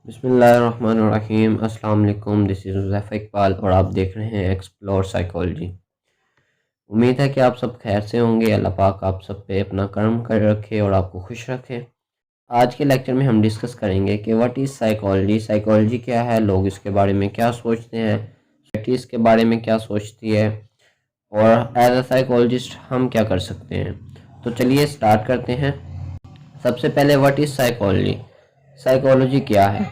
बिस्मिल्लाहिर्रहमानिर्रहीम। अस्सलाम वालेकुम। दिस इज़ हुज़ैफ़ा इकबाल और आप देख रहे हैं एक्सप्लोर साइकोलॉजी। उम्मीद है कि आप सब खैर से होंगे। अल्लाह पाक आप सब पे अपना करम कर रखे और आपको खुश रखे। आज के लेक्चर में हम डिस्कस करेंगे कि व्हाट इज़ साइकोलॉजी, साइकोलॉजी क्या है, लोग इसके बारे में क्या सोचते हैं, सोसाइटी इसके बारे में क्या सोचती है और एज अ साइकोलॉजिस्ट हम क्या कर सकते हैं। तो चलिए स्टार्ट करते हैं। सबसे पहले व्हाट इज़ साइकोलॉजी, साइकोलॉजी क्या है।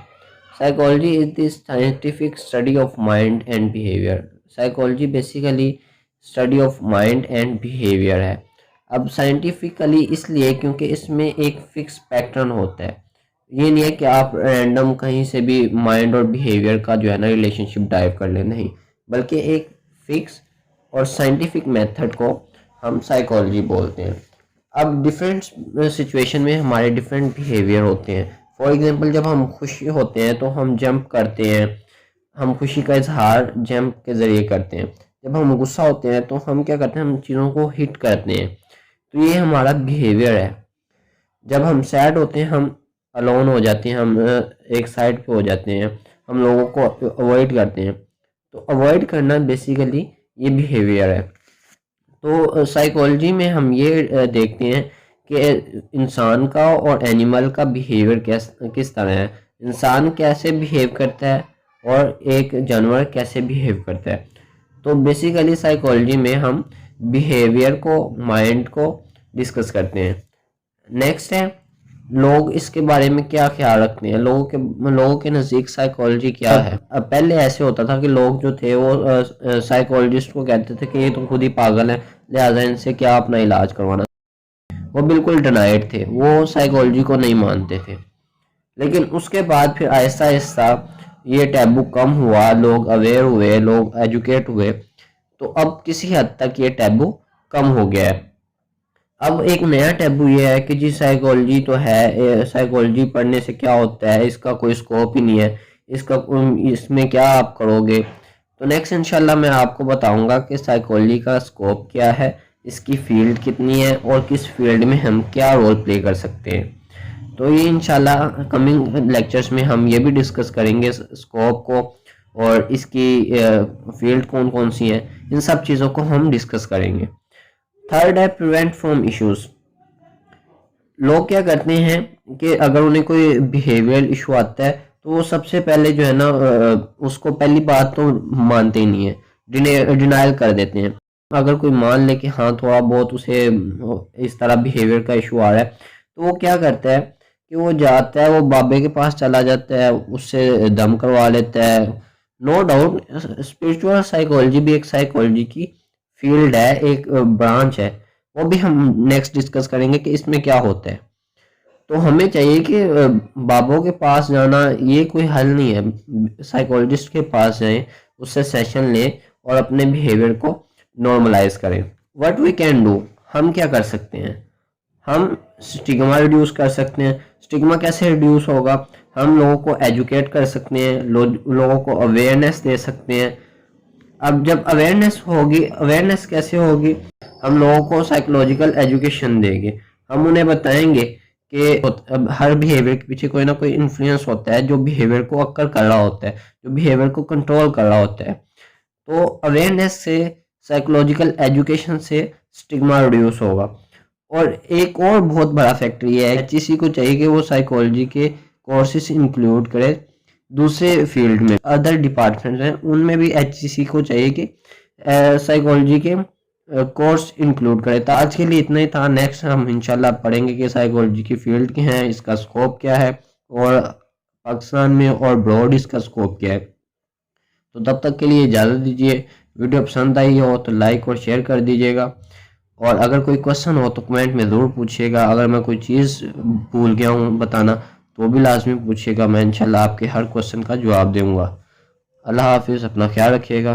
Psychology is the scientific study of mind and behaviour. Psychology basically study of mind and behaviour है। अब साइंटिफिकली इसलिए क्योंकि इसमें एक फिक्स पैटर्न होता है। ये नहीं है कि आप रैंडम कहीं से भी माइंड और बिहेवियर का जो है ना रिलेशनशिप डाइव कर ले, नहीं, बल्कि एक फिक्स और साइंटिफिक मेथड को हम साइकोलॉजी बोलते हैं। अब डिफरेंट सिचुएशन में हमारे डिफरेंट बिहेवियर होते हैं। फॉर एग्जांपल जब हम खुशी होते हैं तो हम जंप करते हैं, हम खुशी का इजहार जंप के ज़रिए करते हैं। जब हम गुस्सा होते हैं तो हम क्या करते हैं, हम चीज़ों को हिट करते हैं। तो ये हमारा बिहेवियर है। जब हम सैड होते हैं हम अलोन हो जाते हैं, हम एक साइड पे हो जाते हैं, हम लोगों को अवॉइड करते हैं। तो अवॉइड करना बेसिकली ये बिहेवियर है। तो साइकोलॉजी में हम ये देखते हैं कि इंसान का और एनिमल का बिहेवियर किस तरह है, इंसान कैसे बिहेव करता है और एक जानवर कैसे बिहेव करता है। तो बेसिकली साइकोलॉजी में हम बिहेवियर को, माइंड को डिस्कस करते हैं। नेक्स्ट है लोग इसके बारे में क्या ख्याल रखते हैं, लोगों के नज़दीक साइकोलॉजी क्या है। अब पहले ऐसे होता था कि लोग जो थे वो साइकोलॉजिस्ट को कहते थे कि ये तो खुद ही पागल है, लिहाजा इनसे क्या अपना इलाज करवाना। वो बिल्कुल डिनाइड थे, वो साइकोलॉजी को नहीं मानते थे। लेकिन उसके बाद फिर आहिस्ता आहिस्ता ये टैबू कम हुआ, लोग अवेयर हुए, लोग एजुकेट हुए, तो अब किसी हद तक ये टैबू कम हो गया है। अब एक नया टैबू ये है कि जी साइकोलॉजी तो है, साइकोलॉजी पढ़ने से क्या होता है, इसका कोई स्कोप ही नहीं है, इसमें क्या आप करोगे। तो नेक्स्ट इंशाल्लाह मैं आपको बताऊंगा कि साइकोलॉजी का स्कोप क्या है, इसकी फील्ड कितनी है और किस फील्ड में हम क्या रोल प्ले कर सकते हैं। तो ये इंशाल्लाह कमिंग लेक्चर्स में हम ये भी डिस्कस करेंगे स्कोप को और इसकी फील्ड कौन कौन सी है, इन सब चीज़ों को हम डिस्कस करेंगे। थर्ड है प्रिवेंट फ्रॉम इश्यूज। लोग क्या करते हैं कि अगर उन्हें कोई बिहेवियरल इशू आता है तो वो सबसे पहले जो है ना उसको पहली बात तो मानते ही नहीं है, डिनायल कर देते हैं। अगर कोई मान ले कि हाँ थोड़ा बहुत उसे इस तरह बिहेवियर का इशू आ रहा है तो वो क्या करता है कि वो जाता है, वो बाबे के पास चला जाता है, उससे दम करवा लेता है। नो डाउट स्पिरिचुअल साइकोलॉजी भी एक साइकोलॉजी की फील्ड है, एक ब्रांच है, वो भी हम नेक्स्ट डिस्कस करेंगे कि इसमें क्या होता है। तो हमें चाहिए कि बाबों के पास जाना ये कोई हल नहीं है, साइकोलॉजिस्ट के पास जाएं, उससे सेशन लें और अपने बिहेवियर को नॉर्मलाइज करें। व्हाट वी कैन डू, हम क्या कर सकते हैं, हम स्टिग्मा रिड्यूस कर सकते हैं। स्टिग्मा कैसे रिड्यूस होगा, हम लोगों को एजुकेट कर सकते हैं, लोगों को अवेयरनेस दे सकते हैं। अब जब अवेयरनेस होगी, अवेयरनेस कैसे होगी, हम लोगों को साइकोलॉजिकल एजुकेशन देंगे, हम उन्हें बताएंगे कि अब हर बिहेवियर के पीछे कोई ना कोई इन्फ्लुएंस होता है जो बिहेवियर को अक्कर कर रहा होता है, जो बिहेवियर को कंट्रोल कर रहा होता है। तो अवेयरनेस से, साइकोलॉजिकल एजुकेशन से स्टिग्मा रिड्यूस होगा। और एक और बहुत बड़ा फैक्टर ये है, एचईसी को चाहिए कि वो साइकोलॉजी के कोर्सेज इंक्लूड करे। दूसरे फील्ड में अदर डिपार्टमेंट हैं उनमें भी एचईसी को चाहिए कि साइकोलॉजी के कोर्स इंक्लूड करे। तो आज के लिए इतना ही था। नेक्स्ट हम इंशाल्लाह पढ़ेंगे कि साइकोलॉजी की फील्ड क्या है, इसका स्कोप क्या है और पाकिस्तान में और ब्रॉड इसका स्कोप क्या है। तो तब तक के लिए इजाज़त दीजिए। वीडियो पसंद आई हो तो लाइक और शेयर कर दीजिएगा और अगर कोई क्वेश्चन हो तो कमेंट में ज़रूर पूछिएगा। अगर मैं कोई चीज़ भूल गया हूँ बताना तो भी लाजमी पूछिएगा, मैं इंशाल्लाह आपके हर क्वेश्चन का जवाब दूंगा। अल्लाह हाफिज़, अपना ख्याल रखिएगा।